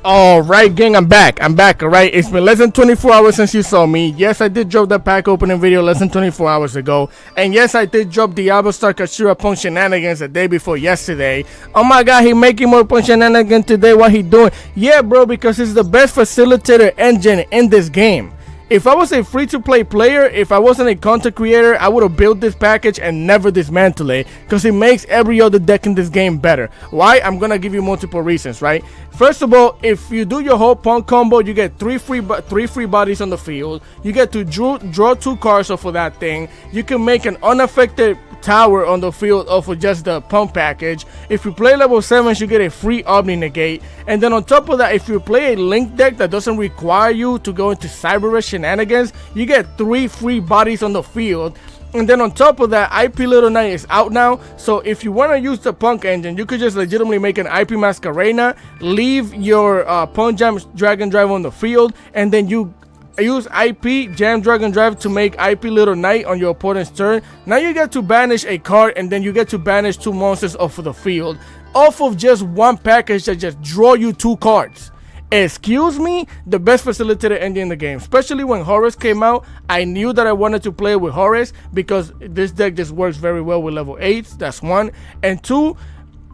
All right, gang, I'm back. All right. It's been less than 24 hours since you saw me. Yes, I did drop the pack opening video less than 24 hours ago. And yes, I did drop Diablo Star Kashira Punk shenanigans the day before yesterday. Oh my god, he making more Punk shenanigans today. What he doing? Yeah, bro, because it's the best facilitator engine in this game. If I was a free-to-play player, if I wasn't a content creator, I would have built this package and never dismantle it, because it makes every other deck in this game better. Why? I'm gonna give you multiple reasons, right? First of all, if you do your whole Punk combo, you get three free bodies on the field. You get to draw 2 cards off of that thing. You can make an unaffected tower on the field off of just the Punk package. If you play level 7s, you get a free Omni Negate. And then on top of that, if you play a Link deck that doesn't require you to go into Cyber Rush shenanigans, you get 3 free bodies on the field. And then on top of that, IP Little Knight is out now, so if you want to use the Punk engine, you could just legitimately make an IP Masquerena, leave your Punk Jam Dragon Drive on the field, and then you use IP Jam Dragon Drive to make IP Little Knight on your opponent's turn. Now you get to banish a card, and then you get to banish 2 monsters off of the field, off of just one package that just draw you 2 cards. Excuse me, the best facilitator engine in the game. Especially when Horus came out, I knew that I wanted to play with Horus because this deck just works very well with level 8s. That's 1. And 2,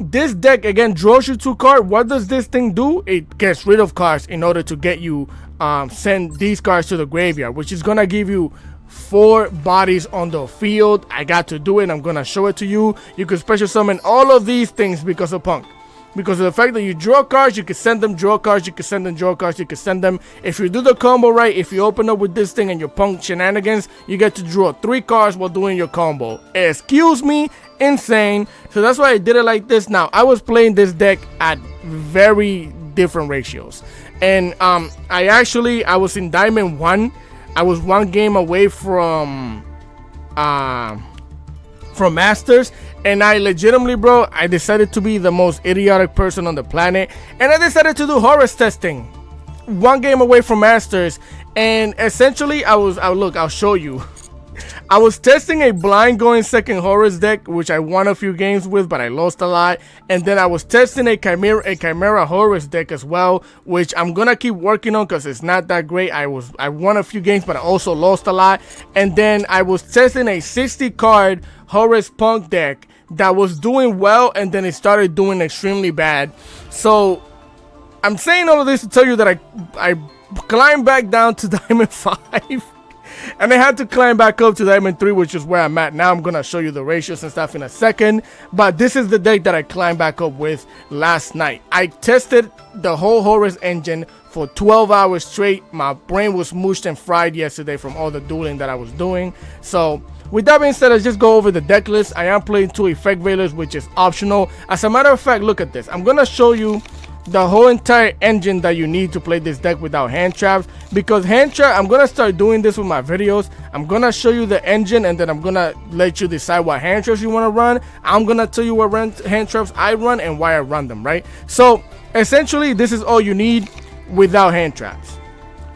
this deck again draws you 2 cards. What does this thing do? It gets rid of cards in order to get you send these cards to the graveyard, which is gonna give you 4 bodies on the field. I got to do it. I'm gonna show it to you. You can special summon all of these things because of Punk. Because of the fact that you draw cards, you can send them, draw cards, you can send them, draw cards, you can send them. If you do the combo right, if you open up with this thing and your Punk shenanigans, you get to draw 3 cards while doing your combo. Excuse me, insane. So that's why I did it like this. Now, I was playing this deck at very different ratios. And I was in Diamond 1. I was 1 game away from Masters, and I legitimately, bro, I decided to be the most idiotic person on the planet, and I decided to do Horus testing. 1 game away from Masters, and essentially I'll show you. I was testing a blind going second Horus deck, which I won a few games with, but I lost a lot. And then I was testing a Chimera Horus deck as well, which I'm gonna keep working on because it's not that great. I won a few games, but I also lost a lot. And then I was testing a 60 card Horus Punk deck that was doing well, and then it started doing extremely bad. So I'm saying all of this to tell you that I climbed back down to Diamond 5. And I had to climb back up to Diamond 3, which is where I'm at now. I'm going to show you the ratios and stuff in a second. But this is the deck that I climbed back up with last night. I tested the whole Horus engine for 12 hours straight. My brain was mushed and fried yesterday from all the dueling that I was doing. So with that being said, let's just go over the deck list. I am playing 2 Effect Veilers, which is optional. As a matter of fact, look at this. I'm going to show you the whole entire engine that you need to play this deck without hand traps, because hand trap, I'm gonna start doing this with my videos. I'm gonna show you the engine, and then I'm gonna let you decide what hand traps you want to run. I'm gonna tell you what hand traps I run and why I run them, right? So essentially, this is all you need without hand traps.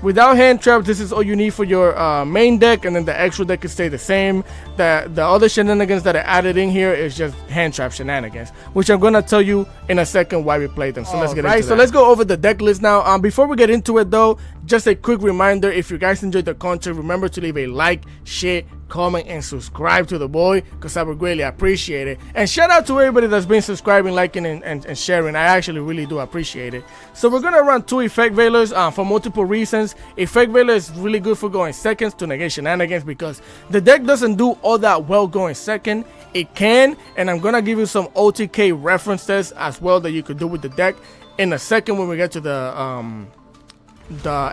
Without hand traps, this is all you need for your main deck, and then the extra deck can stay the same. The other shenanigans that I added in here is just hand trap shenanigans, which I'm gonna tell you in a second why we play them. So let's get into that. So let's go over the deck list now. Before we get into it though, just a quick reminder: if you guys enjoyed the content, remember to leave a like, share, comment, and subscribe to the boy, because I would greatly appreciate it. And shout out to everybody that's been subscribing, liking, and sharing. I actually really do appreciate it. So we're gonna run 2 Effect Veilers for multiple reasons. Effect Veiler is really good for going seconds to negate shenanigans, because the deck doesn't do all that well going second. It can, and I'm gonna give you some OTK references as well that you could do with the deck in a second when we get to the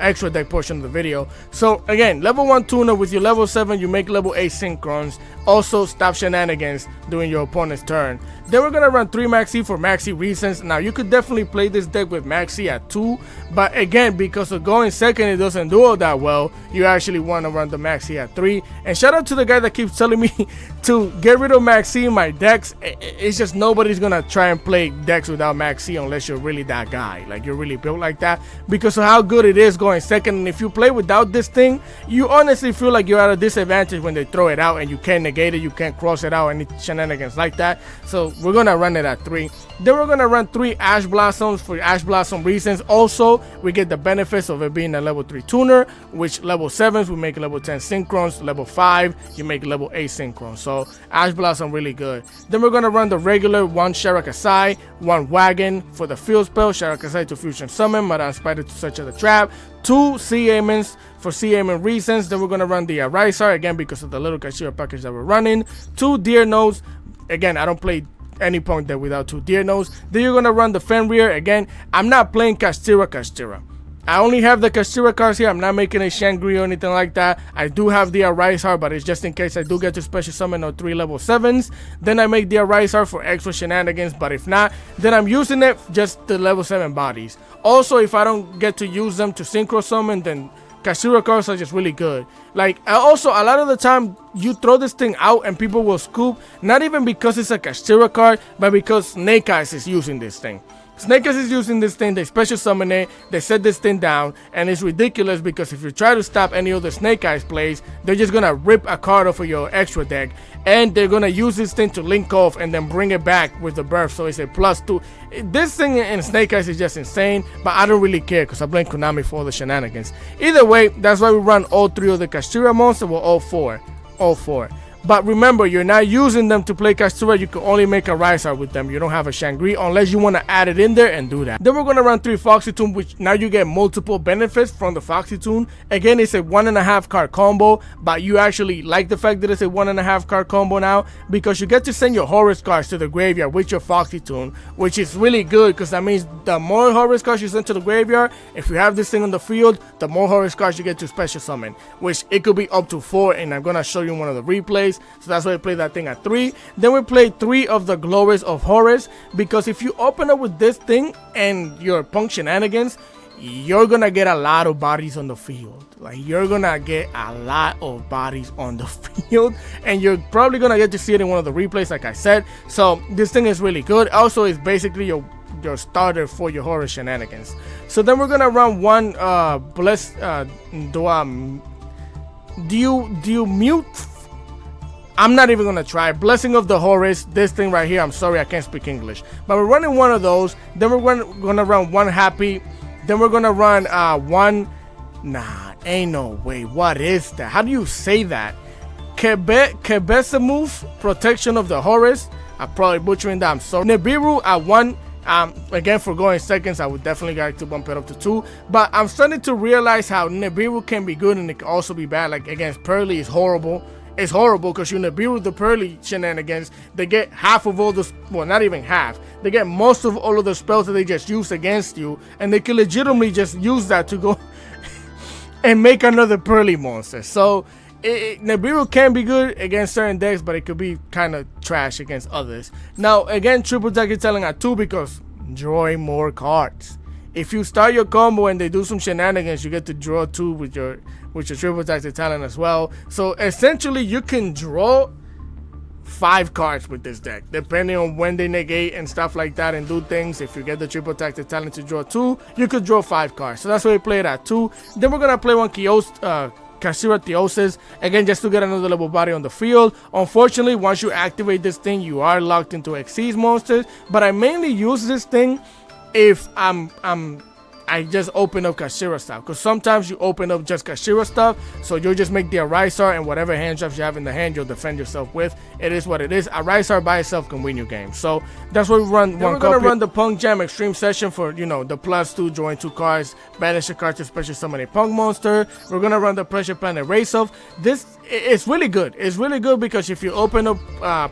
extra deck portion of the video. So again, level 1 tuner with your level 7, you make level 8 synchrons. Also stop shenanigans during your opponent's turn. Then we're gonna run 3 Maxi for Maxi reasons. Now you could definitely play this deck with Maxi at 2, but again, because of going second, it doesn't do all that well. You actually want to run the Maxi at 3. And shout out to the guy that keeps telling me to get rid of Maxi in my decks. It's just nobody's gonna try and play decks without Maxi unless you're really that guy, like you're really built like that, because of how good good it is going second. And if you play without this thing, you honestly feel like you're at a disadvantage when they throw it out and you can't negate it, you can't cross it out, any shenanigans like that. So we're gonna run it at 3. Then we're gonna run 3 Ash Blossoms for Ash Blossom reasons. Also, we get the benefits of it being a level 3 tuner, which level 7s we make level 10 synchrons, level 5 you make level 8 synchrons. So Ash Blossom really good. Then we're gonna run the regular 1 Sharakasai, 1 Wagon for the field spell, Sharakasai to fusion summon, Madame Spider to search of the trap, 2 Sea Aimants for Sea Aimant reasons. Then we're gonna run the Rysar again because of the little Kashira package that we're running, 2 Deer Nodes. Again, I don't play any Punk deck without 2 Deer Nodes. Then you're gonna run the Fenrir. Again, I'm not playing Kashtira. I only have the Kashtira cards here. I'm not making a Shangri or anything like that. I do have the Rysar, but it's just in case I do get to special summon on 3 level 7s. Then I make the Rysar for extra shenanigans, but if not, then I'm using it just the level 7 bodies. Also, if I don't get to use them to synchro summon, then Kashtira cards are just really good. Like, also, a lot of the time, you throw this thing out and people will scoop, not even because it's a Kashtira card, but because Snake Eyes is using this thing. Snake Eyes is using this thing, they special summon it, they set this thing down, and it's ridiculous because if you try to stop any other Snake Eyes plays, they're just gonna rip a card off of your extra deck, and they're gonna use this thing to link off and then bring it back with the burst, so it's a +2. This thing in Snake Eyes is just insane, but I don't really care because I blame Konami for all the shenanigans. Either way, that's why we run all 3 of the Kashtira monsters, well, all 4. But remember, you're not using them to play Kashtira. You can only make a Rysar with them. You don't have a Shangri unless you want to add it in there and do that. Then we're going to run 3 Foxy Tune, which now you get multiple benefits from the Foxy Tune. Again, it's a 1.5 card combo, but you actually like the fact that it's a 1.5 card combo now because you get to send your Horus cards to the graveyard with your Foxy Tune, which is really good because that means the more Horus cards you send to the graveyard, if you have this thing on the field, the more Horus cards you get to special summon, which it could be up to 4, and I'm going to show you one of the replays. So that's why we play that thing at 3. Then we play 3 of the Glories of Horus, because if you open up with this thing and your Punk shenanigans, you're gonna get a lot of bodies on the field. Like, you're gonna get a lot of bodies on the field, and you're probably gonna get to see it in one of the replays, like I said. So this thing is really good. Also, it's basically your starter for your Horus shenanigans. So then we're gonna run 1 do you mute? I'm not even gonna try. Blessing of the Horus, this thing right here. I'm sorry, I can't speak English, but we're running 1 of those. Then we're gonna run 1 Happy. Then we're gonna run 1. Nah, ain't no way. What is that? How do you say that? Kebesamuf, Protection of the Horus. I'm probably butchering that. I'm sorry. Nibiru at 1. Again, for going seconds, I would definitely like to bump it up to 2. But I'm starting to realize how Nibiru can be good and it can also be bad. Like against Pearly is horrible. It's horrible because you Nibiru the Pearly shenanigans, they get half of all the, well, not even half, they get most of all of the spells that they just use against you, and they can legitimately just use that to go and make another Pearly monster. So Nibiru can be good against certain decks, but it could be kind of trash against others. Now again, triple deck telling at 2 because drawing more cards. If you start your combo and they do some shenanigans, you get to draw 2 with your triple tactic talent as well. So essentially you can draw 5 cards with this deck, depending on when they negate and stuff like that and do things. If you get the triple tactic talent to draw 2, you could draw 5 cards. So that's why we play it at 2. Then we're gonna play 1 Kashtira Theosis, again just to get another level body on the field. Unfortunately, once you activate this thing, you are locked into Xyz monsters, but I mainly use this thing if I just open up Kashtira stuff, because sometimes you open up just Kashtira stuff, so you'll just make the Rysar and whatever hand drops you have in the hand, you'll defend yourself with. It is what it is. A Rysar by itself can win your game. So that's what we run. We're gonna run the Punk Jam Extreme Session for, you know, the +2, drawing 2 cards, banish a card to special summon a Punk monster. We're gonna run the Pressure Planet Race Off. This it's really good. It's really good because if you open up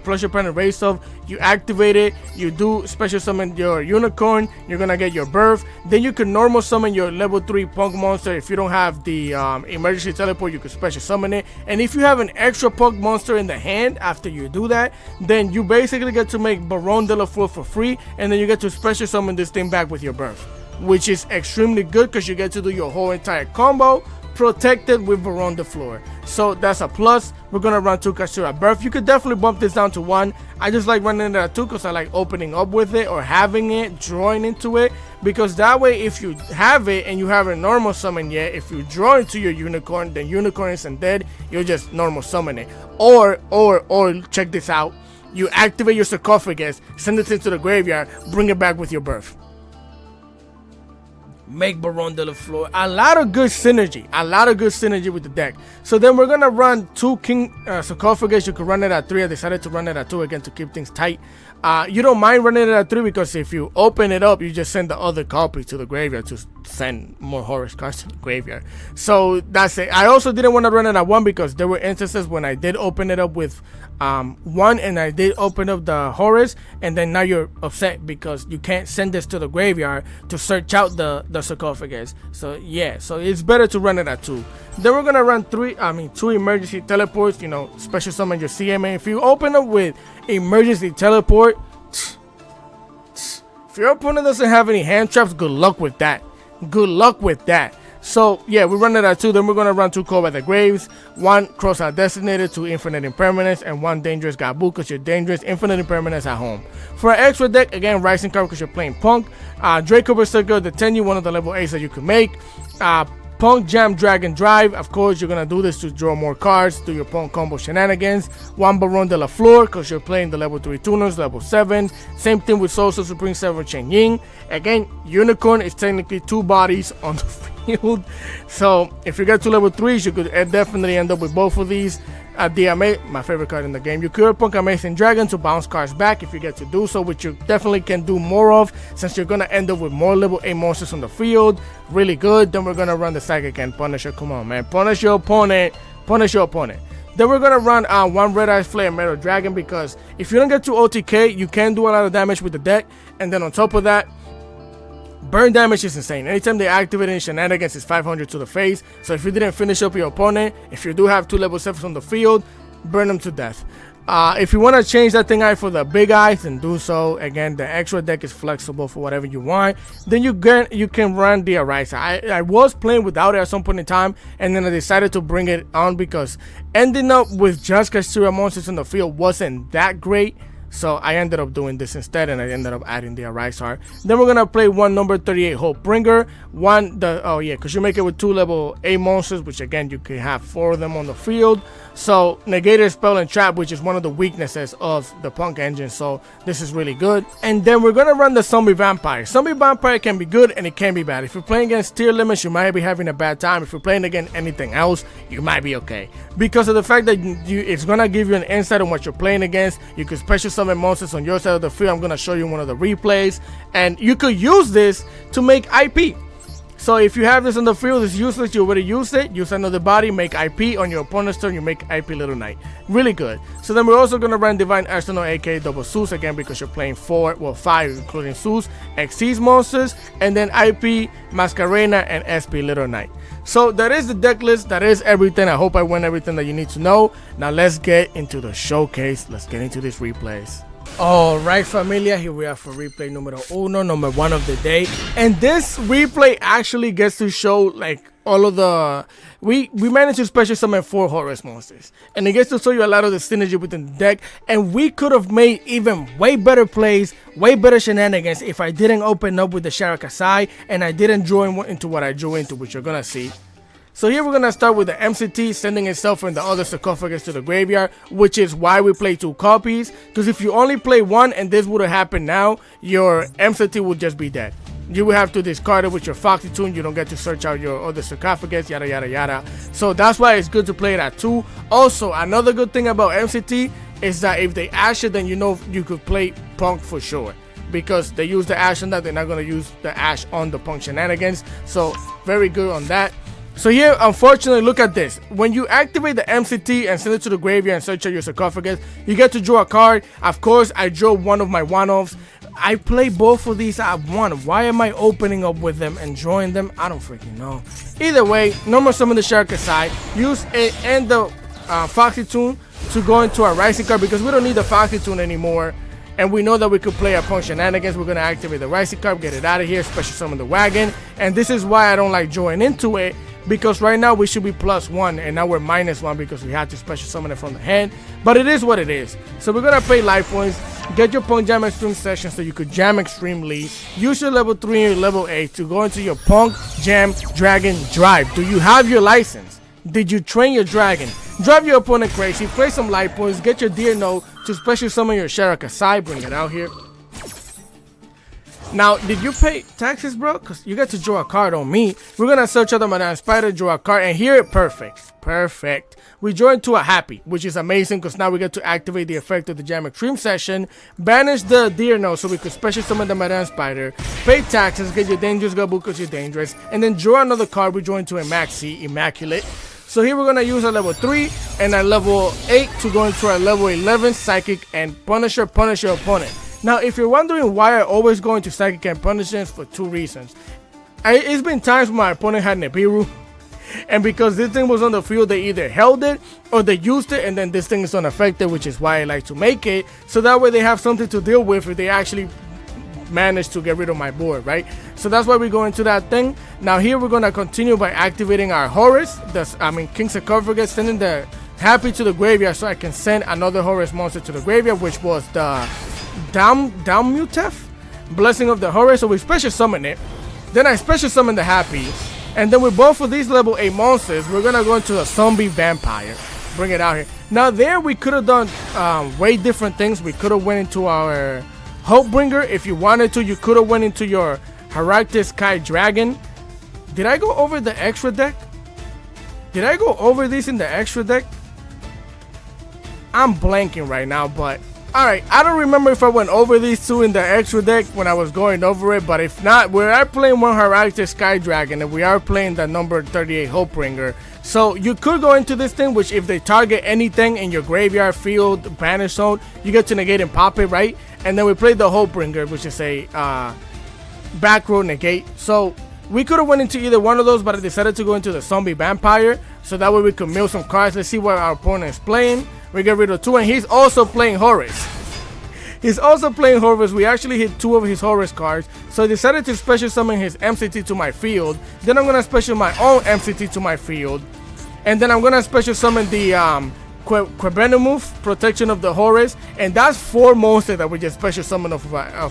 Pressure Planet Race Off, you activate it, you do special summon your Unicorn, you're gonna get your Birth. Then you can normal summon your level 3 Punk monster. If you don't have the emergency teleport, you can special summon it. And if you have an extra Punk monster in the hand after you do that, then you basically get to make Baron de la Four for free, and then you get to special summon this thing back with your Birth, which is extremely good because you get to do your whole entire combo protected with Baron the Floor. So that's a plus. We're gonna run 2 KASH at birth. You could definitely bump this down to 1. I just like running it at 2 because I like opening up with it or having it, drawing into it. Because that way, if you have it and you haven't normal summon yet, if you draw into your unicorn, then unicorn isn't dead. You'll just normal summon it. Or check this out. You activate your sarcophagus, send it into the graveyard, bring it back with your birth. Make Baron de la Floor. A lot of good synergy with the deck. So then we're gonna run 2 King sarcophagus. You could run it at 3. I decided to run it at 2 again to keep things tight. You don't mind running it at 3 because if you open it up, you just send the other copy to the graveyard to send more Horus cards to the graveyard. So that's it. I also didn't want to run it at 1 because there were instances when I did open it up with 1 and I did open up the Horus, and then now you're upset because you can't send this to the graveyard to search out the sarcophagus. So yeah, so it's better to run it at 2. Then we're gonna run 2 emergency teleports, you know, special summon your CMA. If you open up with emergency teleport, if your opponent doesn't have any hand traps, good luck with that. So yeah, we run it at 2. Then we're gonna run 2 Call by the Graves, 1 Cross-Out Designated, 2 Infinite Impermanence, and 1 Dangerous Gabu because you're dangerous. Infinite Impermanence at home. For an extra deck, again, Rising card because you're playing Punk. Draco Berserker, the 10 one of the level 8s that you can make. P.U.N.K, Jam, Dragon, Drive. Of course, you're going to do this to draw more cards through your P.U.N.K combo shenanigans. 1 Baron de la Floor because you're playing the level 3 tuners, level 7. Same thing with Soul Supreme 7 Chen Ying. Again, Unicorn is technically 2 bodies on the field. So if you get 2 level 3s, you could definitely end up with both of these. My favorite card in the game. You could P.U.N.K Amazing Dragon to bounce cards back if you get to do so, which you definitely can do more of since you're going to end up with more level 8 monsters on the field. Really good. Then we're going to run the Psychic and Punisher. Come on, man. Punish your opponent. Then we're going to run 1 Red Eyes Flare Metal Dragon because if you don't get to OTK, you can do a lot of damage with the deck. And then on top of that, burn damage is insane. Anytime they activate any shenanigans, it's 500 to the face. So if you didn't finish up your opponent, if you do have 2 level 7s on the field, burn them to death. If you want to change that thing out for the big eyes, then do so. Again, the extra deck is flexible for whatever you want. Then you can run the Arise. I was playing without it at some point in time, and then I decided to bring it on because ending up with just Casteria monsters in the field wasn't that great. So I ended up doing this instead, and I ended up adding the Arise art. Then we're gonna play 1 number 38 Hope Bringer. Because you make it with 2 level 8 monsters, which again you can have 4 of them on the field. So negated spell and trap, which is one of the weaknesses of the P.U.N.K engine. So this is really good. And then we're gonna run the Zombie Vampire. Zombie Vampire can be good and it can be bad. If you're playing against tier limits, you might be having a bad time. If you're playing against anything else, you might be okay, because of the fact that it's gonna give you an insight on what you're playing against. You can special summon monsters on your side of the field. I'm gonna show you one of the replays, and you could use this to make IP. So if you have this on the field, it's useless. You already used it. Use another body, make IP on your opponent's turn. You make IP Little Knight. Really good. So then we're also gonna run Divine Arsenal, aka Double Zeus, again because you're playing 5 including Zeus, Xyz monsters, and then IP Masquerena and SP Little Knight. So that is the deck list. That is everything. I hope I went everything that you need to know. Now let's get into the showcase. Let's get into these replays. Alright familia, here we are for replay number 1 of the day, and this replay actually gets to show like all of the we managed to special summon 4 Horus monsters, and it gets to show you a lot of the synergy within the deck, and we could have made even way better plays, way better shenanigans if I didn't open up with the Sharakasai and I didn't draw into what I drew into, which you're gonna see. So here we're gonna start with the MCT sending itself and the other sarcophagus to the graveyard, which is why we play 2 copies, because if you only play 1 and this would have happened now, your MCT would just be dead. You will have to discard it with your Foxy Tune. You don't get to search out your other sarcophagus, yada yada yada. So that's why it's good to play it at 2. Also, another good thing about MCT is that if they ash it, then you know you could play P.U.N.K for sure, because they use the ash on that. They're not going to use the ash on the P.U.N.K shenanigans. So very good on that. So here, unfortunately, look at this. When you activate the MCT and send it to the graveyard and search out your sarcophagus, you get to draw a card. Of course, I drew one of my one-offs. I play both of these at 1. Why am I opening up with them and drawing them? I don't freaking know. Either way, normal summon the Sharakasai. Use it and the Foxy Tune to go into our Rising card, because we don't need the Foxy Tune anymore. And we know that we could play a P.U.N.K shenanigans. We're going to activate the Rising card, get it out of here, special summon the Wagon. And this is why I don't like drawing into it, because right now we should be +1 and now we're -1 because we had to special summon it from the hand. But it is what it is. So we're gonna pay life points, get your P.U.N.K Jam Extreme session so you could jam extremely. Use your level 3 and your level 8 to go into your P.U.N.K Jam Dragon Drive. Do you have your license? Did you train your dragon? Drive your opponent crazy, play some life points, get your deer node to special summon your Shara. Bring it out here. Now, did you pay taxes, bro? Because you got to draw a card on me. We're going to search out the Madame Spider, draw a card, and here, perfect. We draw into a happy, which is amazing because now we get to activate the effect of the Jam Extreme session, banish the deer node so we could special summon the Madame Spider, pay taxes, get your dangerous Gabu because you're dangerous, and then draw another card. We draw into a Maxi, Immaculate. So here we're going to use a level 3 and a level 8 to go into our level 11 Psychic and Punisher, punish your opponent. Now, if you're wondering why I always go into Psychic and Punisher, it's for 2 reasons. It's been times when my opponent had Nibiru, and because this thing was on the field, they either held it or they used it, and then this thing is unaffected, which is why I like to make it, so that way they have something to deal with if they actually manage to get rid of my board, right? So that's why we go into that thing. Now here we're going to continue by activating our Horus, King Sarcophagus, sending the Happy to the graveyard so I can send another Horus monster to the graveyard, which was the Damutef, Blessing of the Horus. So we special summon it, then I special summon the Happy, and then with both of these level 8 monsters, we're gonna go into a Zombie Vampire. Bring it out here. Now there we could have done way different things. We could have went into our Hopebringer. If you wanted to, you could have went into your Heractus Sky Dragon. Did I go over the extra deck? Did I go over these in the extra deck? I'm blanking right now, but alright, I don't remember if I went over these 2 in the extra deck when I was going over it, but if not, we are playing one Heractus Sky Dragon and we are playing the number 38 Hopebringer. So you could go into this thing, which if they target anything in your graveyard, field, banish zone, you get to negate and pop it, right? And then we played the Hopebringer, which is a back row negate. So we could have went into either one of those, but I decided to go into the Zombie Vampire, so that way we could mill some cards. Let's see what our opponent is playing. We get rid of 2, and he's also playing Horus. He's also playing Horus. We actually hit 2 of his Horus cards, so I decided to special summon his MCT to my field. Then I'm gonna special my own MCT to my field, and then I'm gonna special summon the Quebenimuf, Protection of the Horus, and that's 4 monsters that we just special summon off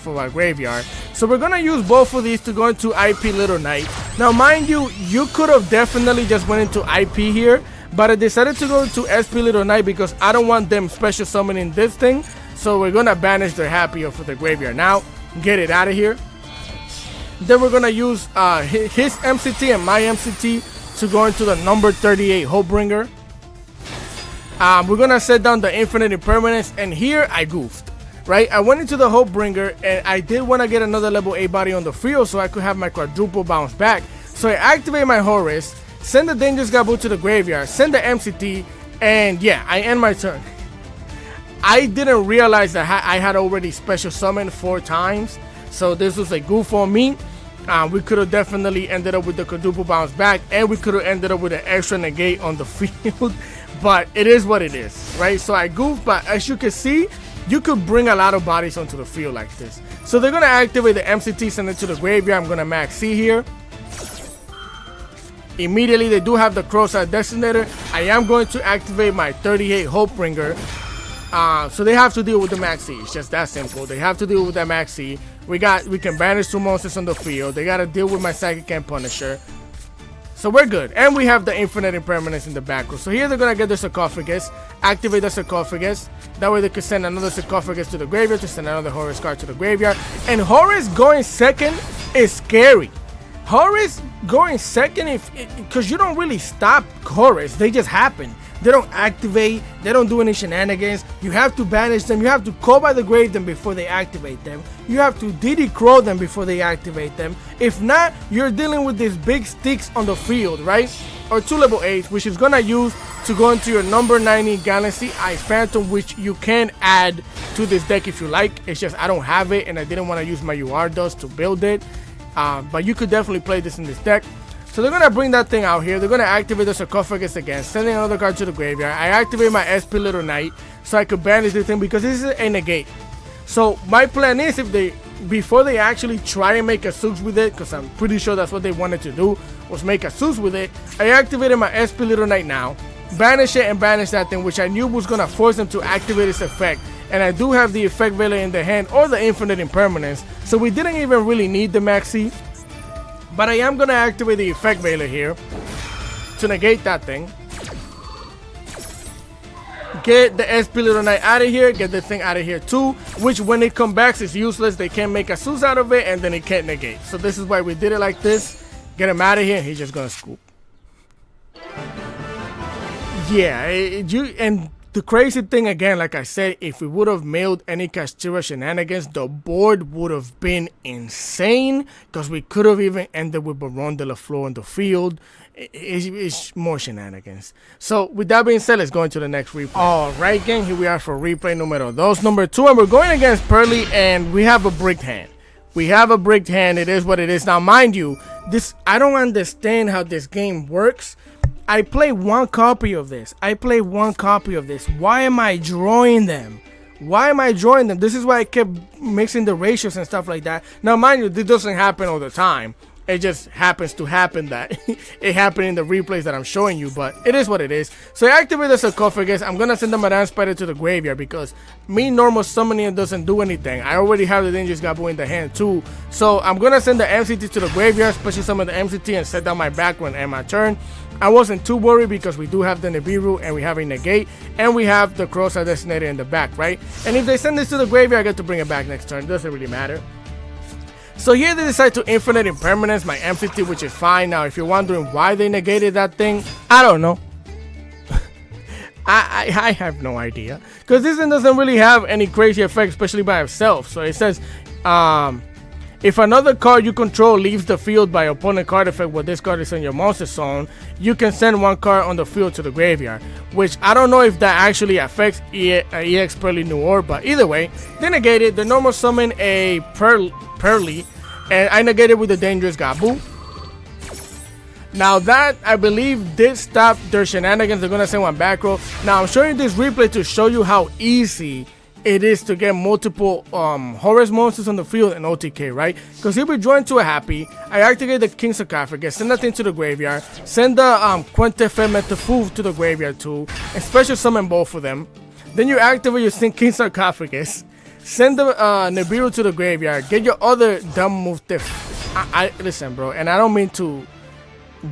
of our graveyard. So we're gonna use both of these to go into IP Little Knight. Now mind you, you could have definitely just went into IP here, but I decided to go to SP Little Knight because I don't want them special summoning this thing. So we're gonna banish their Happy off of the graveyard now, get it out of here. Then we're gonna use his MCT and my MCT to go into the number 38 Hopebringer. We're gonna set down the Infinite Impermanence, and here I goofed, right? I went into the Hopebringer and I did want to get another level 8 body on the field so I could have my quadruple bounce back. So I activate my Horus, send the Dangerous Gabu to the graveyard, send the MCT, and yeah, I end my turn. I didn't realize that I had already special summoned 4 times, so this was a goof on me. We could have definitely ended up with the quadruple bounce back, and we could have ended up with an extra negate on the field. But it is what it is, right? So I goofed, but as you can see, you could bring a lot of bodies onto the field like this. So they're gonna activate the MCT, send it to the graveyard. I'm gonna max C here. Immediately, they do have the Cross-Eyed Destinator. I am going to activate my 38 Hopebringer. So they have to deal with the max C. It's just that simple. They have to deal with that max C. We can banish 2 monsters on the field. They gotta deal with my Psychic and Punisher. So we're good. And we have the Infinite Impermanence in the back row. So here they're gonna get the Sarcophagus, activate the Sarcophagus. That way they can send another Sarcophagus to the graveyard to send another Horus card to the graveyard. And Horus going second is scary. Horus going second, because you don't really stop Horus. They just happen. They don't activate. They don't do any shenanigans. You have to banish them. You have to call by the grave them before they activate them. You have to DD Crow them before they activate them. If not, you're dealing with these big sticks on the field, right? Or 2 level 8s, which is gonna use to go into your number 90 Galaxy Ice Phantom, which you can add to this deck if you like. It's just I don't have it, and I didn't want to use my UR dust to build it. But you could definitely play this in this deck. So they're gonna bring that thing out here. They're gonna activate the Sarcophagus again, sending another card to the graveyard. I activate my SP Little Knight so I could banish this thing because this is a negate. So my plan is, if they before they actually try and make a Zoox with it, because I'm pretty sure that's what they wanted to do, was make a Zoox with it, I activated my SP Little Knight now, banish it and banish that thing, which I knew was going to force them to activate its effect. And I do have the effect Veiler in the hand or the Infinite Impermanence, so we didn't even really need the Maxi. But I am going to activate the effect Veiler here to negate that thing. Get the SP Little Knight out of here, get the thing out of here too, which when it comes back is useless. They can't make a Zeus out of it, and then it can't negate. So this is why we did it like this. Get him out of here, he's just gonna scoop. Yeah, and the crazy thing again, like I said, if we would have mailed any Kashtira shenanigans, the board would have been insane, because we could have even ended with Baron de la Flor in the field. It's more shenanigans. So with that being said, let's go into the next replay. Alright gang, here we are for replay numero dos, number 2, and we're going against Pearly, and we have a bricked hand. We have a bricked hand, it is what it is. Now mind you, I don't understand how this game works. I play one copy of this. Why am I drawing them? This is why I kept mixing the ratios and stuff like that. Now, mind you, this doesn't happen all the time. It just happens to happen that it happened in the replays that I'm showing you, but it is what it is. So I activate the sarcophagus. I'm going to send the Madame Spider to the graveyard because me normal summoning it doesn't do anything. I already have the Dangerous Gabu in the hand too. So I'm going to send the MCT to the graveyard, especially summon the MCT and set down my background and my turn. I wasn't too worried because we do have the Nibiru and we have a negate and we have the Cross-Eye Designator in the back, right? And if they send this to the graveyard, I get to bring it back next turn. It doesn't really matter. So here they decide to Infinite Impermanence my MCT, which is fine. Now, if you're wondering why they negated that thing, I don't know. I have no idea. Because this thing doesn't really have any crazy effect, especially by itself. So it says, if another card you control leaves the field by opponent card effect while this card is in your monster zone, you can send one card on the field to the graveyard. Which I don't know if that actually affects EX Pearly Noir, but either way, they negated. They normal summon a Pearly, and I negated with the Dangerous Gabu. Now that, I believe, did stop their shenanigans. They're going to send one back row. Now I'm showing this replay to show you how easy it is to get multiple Horus monsters on the field in OTK, right? Because here we join to a happy. I activate the King Sarcophagus, send that thing to the graveyard, send the Quente Femetafu to the graveyard too, and special summon both of them. Then you activate your King Sarcophagus, send the Nibiru to the graveyard, get your other dumb move. Listen, bro, and I don't mean to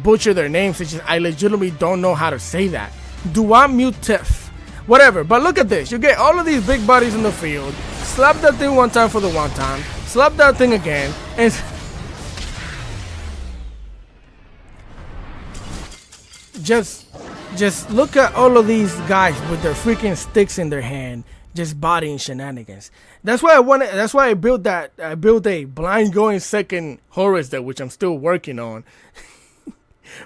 butcher their names, it's just I legitimately don't know how to say that. Duan Mutif. Whatever, but look at this. You get all of these big bodies in the field. Slap that thing one time for the one time. Slap that thing again. And just look at all of these guys with their freaking sticks in their hand, just bodying shenanigans. That's why I built that. I built a blind going second Horus deck, which I'm still working on.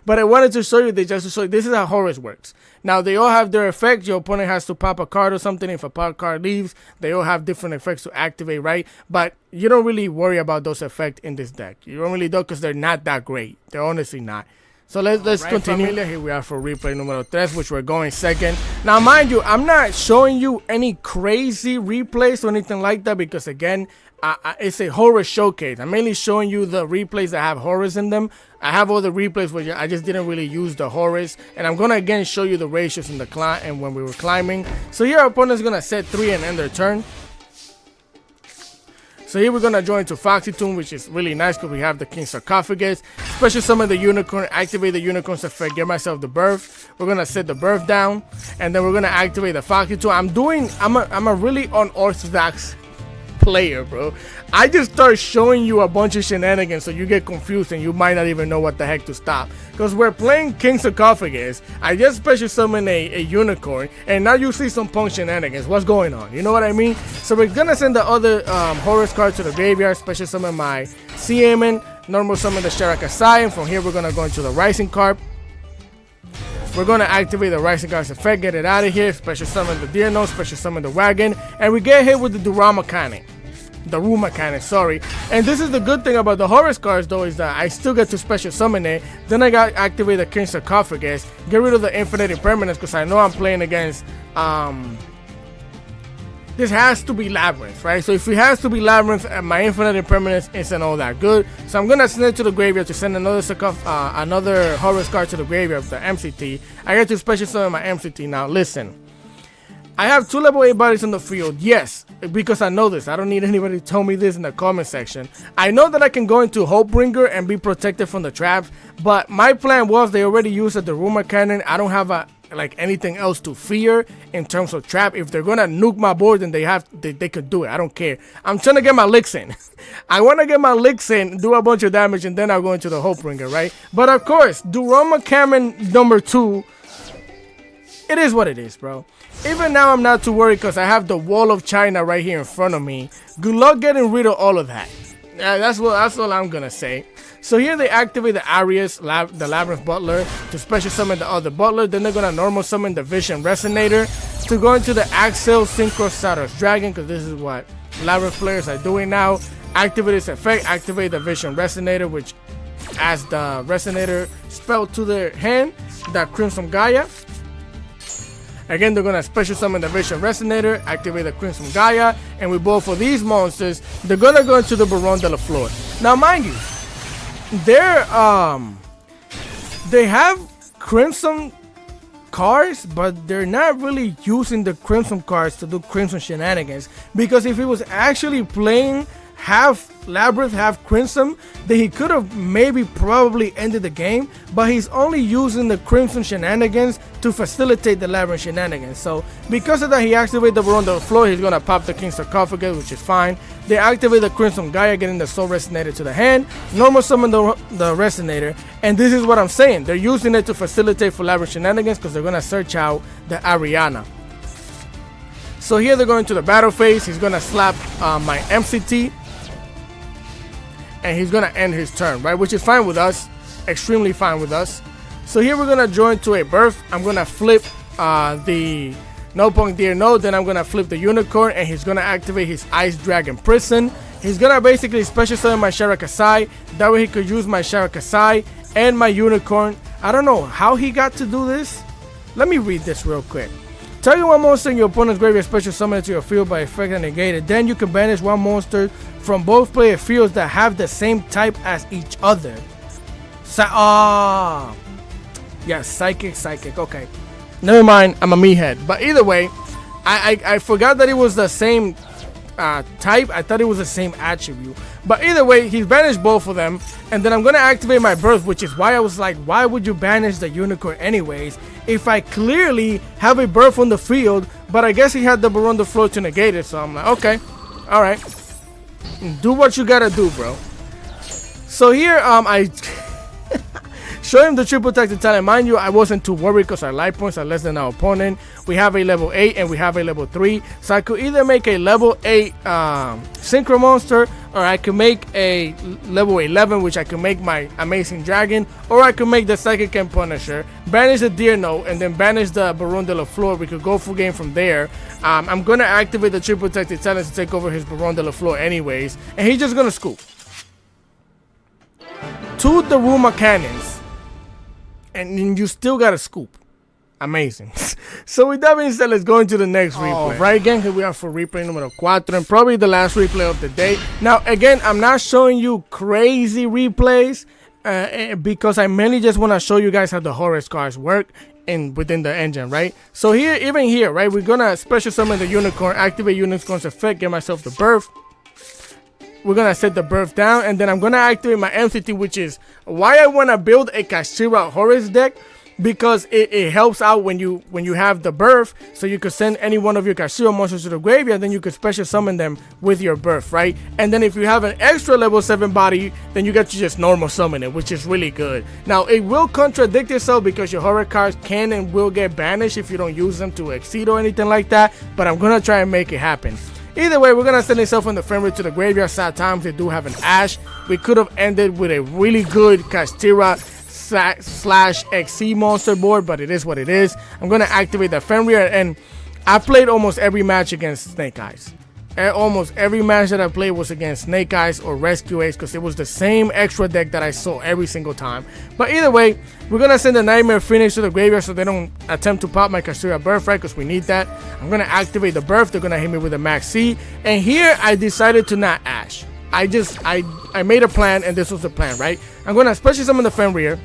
But I wanted to show you this just to show you this is how Horus works. Now they all have their effects. Your opponent has to pop a card or something. If a pop card leaves, they all have different effects to activate, right? But you don't really worry about those effects in this deck. You don't really do because they're not that great. They're honestly not. So let's continue. Familia, here we are for replay numero 3, which we're going second. Now mind you, I'm not showing you any crazy replays or anything like that because again, it's a Horus showcase. I'm mainly showing you the replays that have Horus in them. I have all the replays where I just didn't really use the Horus, and I'm gonna again show you the ratios in the climb and when we were climbing. So here our opponent's gonna set 3 and end their turn. So here we're gonna join to Foxy Tomb, which is really nice because we have the King Sarcophagus. Special summon the Unicorn, activate the Unicorn's effect, get myself the birth. We're gonna set the birth down, and then we're gonna activate the Foxy Tomb. I'm a really unorthodox player, bro. I just start showing you a bunch of shenanigans so you get confused and you might not even know what the heck to stop. Because we're playing King Sarcophagus. I just special summon a Unicorn and now you see some punk shenanigans. What's going on? You know what I mean? So we're gonna send the other Horus card to the graveyard, special summon my Seaman, normal summon the Sharakasai, and from here we're gonna go into the Rising card. We're going to activate the Rising Card's effect, get it out of here, special summon the Deer Nose, special summon the Wagon, and we get hit with the Dura mechanic. The Rue mechanic, sorry. And this is the good thing about the Horus cards though, is that I still get to special summon it. Then I got activate the King Sarcophagus, get rid of the Infinite Impermanence because I know I'm playing against this has to be Labyrinth, right? So if it has to be Labyrinth, my Infinite Impermanence isn't all that good. So I'm gonna send it to the graveyard to send another Horus card to the graveyard of the MCT. I get to special summon my MCT. Now listen, I have 2 level 8 bodies on the field, yes, because I know this. I don't need anybody to tell me this in the comment section. I know that I can go into Hopebringer and be protected from the traps, but my plan was they already used the Rumor Cannon. I don't have like anything else to fear in terms of trap. If they're gonna nuke my board, then they could do it. I don't care. I'm trying to get my licks in. I want to get my licks in, do a bunch of damage, and then I'll go into the Hopebringer, right? But of course, Durama Cameron number 2, it is what it is, bro. Even now, I'm not too worried because I have the Wall of China right here in front of me. Good luck getting rid of all of that. That's all I'm gonna say. So here they activate the Arius, the Labyrinth Butler, to special summon the other Butler. Then they're gonna normal summon the Vision Resonator to go into the Axel Synchro Saurus Dragon, because this is what Labyrinth players are doing now. Activate this effect, activate the Vision Resonator, which adds the Resonator spell to their hand, the Crimson Gaia. Again, they're gonna special summon the Vision Resonator, activate the Crimson Gaia, and with both of these monsters, they're gonna go into the Baron de la Flor. Now, mind you, they have Crimson cards, but they're not really using the Crimson cards to do Crimson shenanigans. Because if he was actually playing half Labyrinth, half Crimson, then he could have probably ended the game, but he's only using the Crimson shenanigans to facilitate the Labyrinth shenanigans. So because of that, he activated the Baron de la Flor. He's gonna pop the King Sarcophagus, which is fine. They activate the Crimson Gaia, getting the Soul Resonator to the hand, normal summon the Resonator, and this is what I'm saying. They're using it to facilitate for Labyrinth shenanigans because they're gonna search out the Ariana. So here they're going to the battle phase. He's gonna slap my MCT, and he's gonna end his turn, right? Which is fine with us, extremely fine with us. So here we're gonna join to a birth. I'm gonna flip the No Punk Dear No, then I'm gonna flip the Unicorn, and he's gonna activate his Ice Dragon Prison. He's gonna basically special summon my Sharakasai. That way he could use my Sharakasai and my Unicorn. I don't know how he got to do this. Let me read this real quick. Target one monster in your opponent's graveyard, special summon it to your field by effect and negate it. Then you can banish one monster from both player fields that have the same type as each other. Yeah, Psychic. Okay. Never mind, I'm a meathead. But either way, I forgot that it was the same type. I thought it was the same attribute. But either way, he's banished both of them. And then I'm going to activate my birth, which is why I was like, why would you banish the Unicorn anyways? If I clearly have a birth on the field, but I guess he had the Baron de la Flor to negate it. So I'm like, okay, all right. Do what you gotta do, bro. So here, I show him the triple tactic talent. Mind you, I wasn't too worried because our life points are less than our opponent. We have a level 8 and we have a level 3. So I could either make a level 8 Synchro Monster, or I could make a level 11, which I could make my Amazing Dragon, or I could make the Psychic and Punisher, banish the Dear Note, and then banish the Baron de la Flor. We could go full game from there. I'm going to activate the triple tactic talent to take over his Baron de la Flor anyways, and he's just going to scoop. 2 Daruma Cannons, and you still got to scoop. Amazing. So with that being said, let's go into the next replay. Right, again, here we are for replay number 4, and probably the last replay of the day. Now, again, I'm not showing you crazy replays because I mainly just want to show you guys how the Horus cards work within the engine, right? So here, even here, right, we're gonna special summon the Unicorn, activate Unicorn's effect, get myself the birth. We're gonna set the birth down, and then I'm gonna activate my MCT, which is why I want to build a Kashira Horus deck, because it helps out when you have the birth, so you could send any one of your Kashira monsters to the graveyard, then you could special summon them with your birth, right? And then if you have an extra level 7 body, then you get to just normal summon it, which is really good. Now, it will contradict itself because your horror cards can and will get banished if you don't use them to exceed or anything like that, but I'm gonna try and make it happen. Either way, we're gonna send itself from the frame rate to the graveyard. Sad times, they do have an Ash. We could have ended with a really good Kastira slash XC monster board, but it is what it is. I'm gonna activate the Fenrir, and I played almost every match against Snake Eyes. almost every match that I played was against Snake Eyes or Rescue Ace, because it was the same extra deck that I saw every single time. But either way, we're gonna send the Nightmare Phoenix to the graveyard so they don't attempt to pop my Kashtira Birthright, because we need that. I'm gonna activate the Birth. They're gonna hit me with a Max C, and here I decided to not Ash. I made a plan, and this was the plan, right? I'm gonna special summon the Fenrir,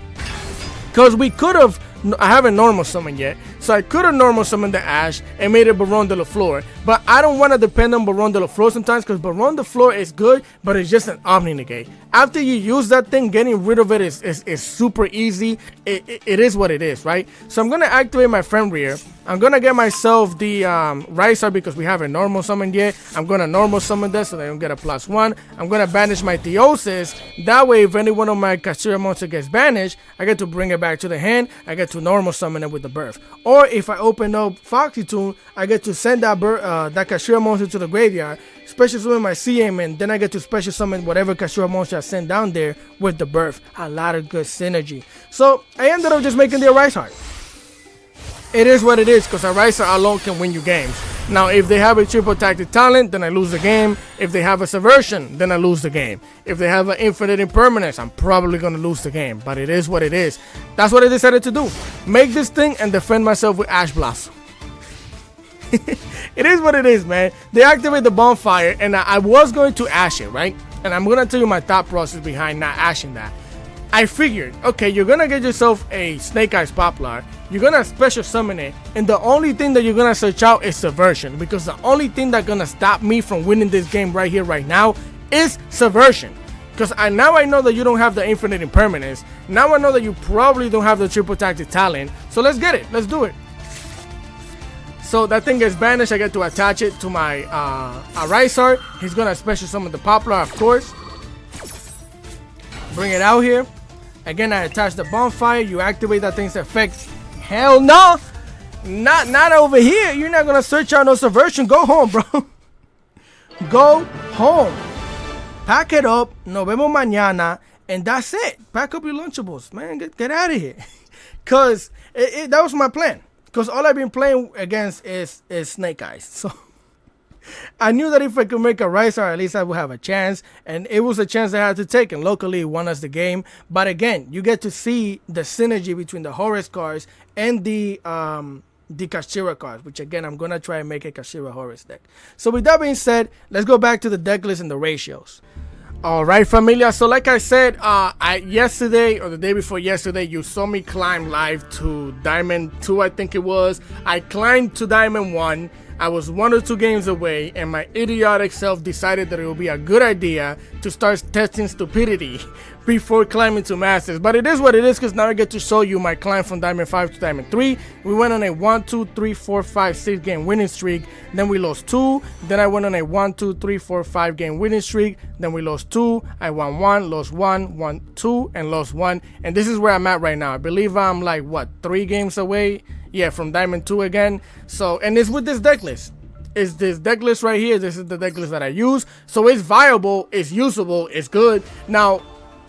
because we could have. I haven't normal summoned yet, so I could have normal summoned the Ash and made it Baron de la Flor, but I don't want to depend on Baron de la Flor sometimes, because Baron de la Flor is good, but it's just an Omni Negate. After you use that thing, getting rid of it is super easy. It is what it is, right? So I'm gonna activate my Fenrir. I'm gonna get myself the Rysar, because we haven't normal summoned yet. I'm gonna normal summon this so they don't get a +1. I'm gonna banish my Theosis. That way, if any one of my Kashtira monster gets banished, I get to bring it back to the hand. I get to normal summon it with the Birth. Or if I open up Foxy Tune, I get to send that Kashtira monster to the graveyard, special summon my CM, and then I get to special summon whatever Kashtira monster I send down there with the Birth. A lot of good synergy. So I ended up just making the Arise Heart. It is what it is, because Arisa alone can win you games. Now, if they have a triple tactic talent, then I lose the game. If they have a subversion, then I lose the game. If they have an infinite impermanence, I'm probably going to lose the game. But it is what it is. That's what I decided to do. Make this thing and defend myself with Ash Blossom. It is what it is, man. They activate the bonfire, and I was going to Ash it, right? And I'm going to tell you my thought process behind not ashing that. I figured, okay, you're going to get yourself a Snake Eyes Poplar. You're going to special summon it. And the only thing that you're going to search out is Subversion. Because the only thing that's going to stop me from winning this game right here, right now, is Subversion. Because now I know that you don't have the Infinite Impermanence. Now I know that you probably don't have the Triple Tactic Talent. So let's get it. Let's do it. So that thing gets banished. I get to attach it to my Arisar. He's going to special summon the Poplar, of course. Bring it out here. Again, I attach the bonfire. You activate that thing's effect. Hell no. Not over here. You're not going to search out no Subversion. Go home, bro. Go home. Pack it up. Nos vemos mañana. And that's it. Pack up your Lunchables, man. Get out of here. Because that was my plan. Because all I've been playing against is Snake Eyes. So I knew that if I could make a Rysar, at least I would have a chance. And it was a chance I had to take. And luckily, it won us the game. But again, you get to see the synergy between the Horus cards and the Kashtira cards. Which again, I'm going to try and make a Kashtira Horus deck. So with that being said, let's go back to the deck list and the ratios. Alright, familia. So like I said, yesterday or the day before yesterday, you saw me climb live to Diamond 2, I think it was. I climbed to Diamond 1. I was 1 or 2 games away, and my idiotic self decided that it would be a good idea to start testing stupidity before climbing to Masters. But it is what it is, because now I get to show you my climb from Diamond 5 to Diamond 3. We went on a 1, 2, 3, 4, 5, 6 game winning streak. Then we lost 2. Then I went on a 1, 2, 3, 4, 5 game winning streak. Then we lost 2. I won 1, lost 1, won 2, and lost 1. And this is where I'm at right now. I believe I'm like, what, 3 games away? Yeah, from Diamond 2 again. So, and it's with this deck list. It's this deck list right here. This is the deck list that I use. So it's viable, it's usable, it's good. Now,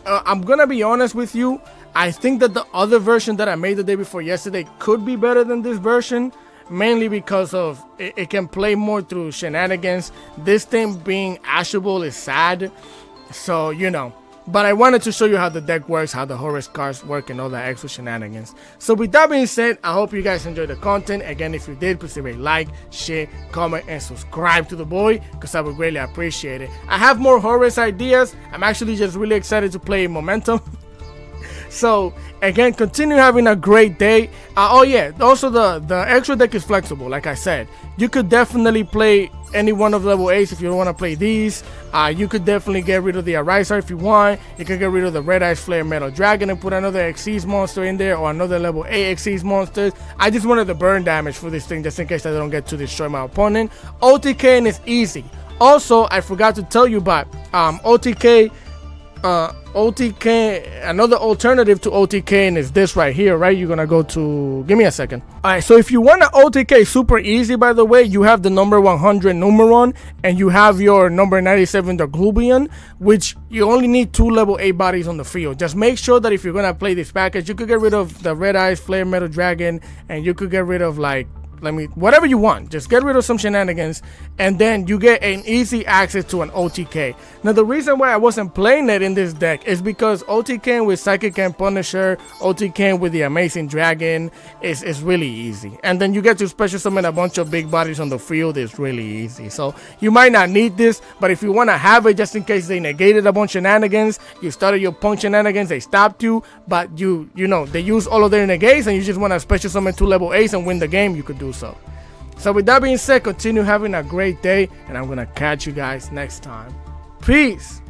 I'm going to be honest with you. I think that the other version that I made the day before yesterday could be better than this version. Mainly because of it can play more through shenanigans. This thing being ashable is sad. So, you know. But I wanted to show you how the deck works, how the Horus cards work, and all the extra shenanigans. So with that being said, I hope you guys enjoyed the content. Again, if you did, please leave a like, share, comment, and subscribe to the boy, because I would greatly appreciate it. I have more Horus ideas. I'm actually just really excited to play Momentum. So again, continue having a great day. Oh yeah, also the extra deck is flexible. Like I said, you could definitely play any one of level 8s if you don't want to play these. You could definitely get rid of the Arisar if you want. You could get rid of the Red Eyes Flare Metal Dragon and put another Xyz monster in there, or another level 8 Xyz monsters. I just wanted the burn damage for this thing, just in case I don't get to destroy my opponent. OTK is easy. Also, I forgot to tell you about OTK. Another alternative to OTK is this right here, right? You're gonna go to, give me a second. All right, so if you want an OTK super easy, by the way, you have the number 100 Numeron, and you have your number 97 the Glubian, which you only need 2 level 8 bodies on the field. Just make sure that if you're gonna play this package, you could get rid of the Red Eyes Flare Metal Dragon, and you could get rid of like whatever you want. Just get rid of some shenanigans, and then you get an easy access to an OTK. Now, the reason why I wasn't playing it in this deck is because OTK with Psychic and Punisher, OTK with the Amazing Dragon is really easy. And then you get to special summon a bunch of big bodies on the field. It's really easy. So you might not need this, but if you want to have it just in case they negated a bunch of shenanigans, you started your P.U.N.K shenanigans, they stopped you, but you know, they use all of their negates, and you just want to special summon 2 level 8s and win the game, you could do so. So with that being said, continue having a great day, and I'm gonna catch you guys next time. Peace.